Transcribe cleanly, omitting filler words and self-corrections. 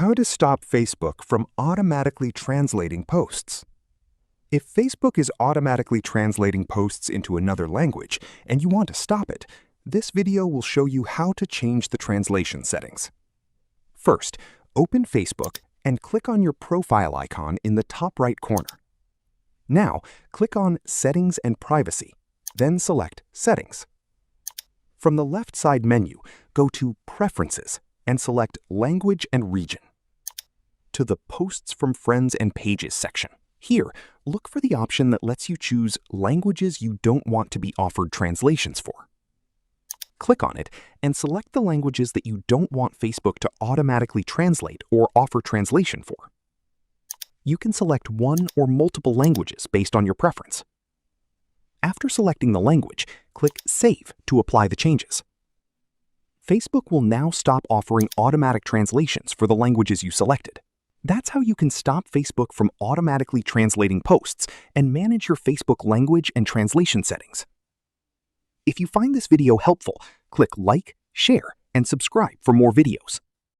How to stop Facebook from automatically translating posts. If Facebook is automatically translating posts into another language and you want to stop it, this video will show you how to change the translation settings. First, open Facebook and click on your profile icon in the top right corner. Now, click on Settings and Privacy, then select Settings. From the left side menu, go to Preferences and select Language and Region. To the Posts from Friends and Pages section. Here, look for the option that lets you choose languages you don't want to be offered translations for. Click on it and select the languages that you don't want Facebook to automatically translate or offer translation for. You can select one or multiple languages based on your preference. After selecting the language, click Save to apply the changes. Facebook will now stop offering automatic translations for the languages you selected. That's how you can stop Facebook from automatically translating posts and manage your Facebook language and translation settings. If you find this video helpful, click like, share, and subscribe for more videos.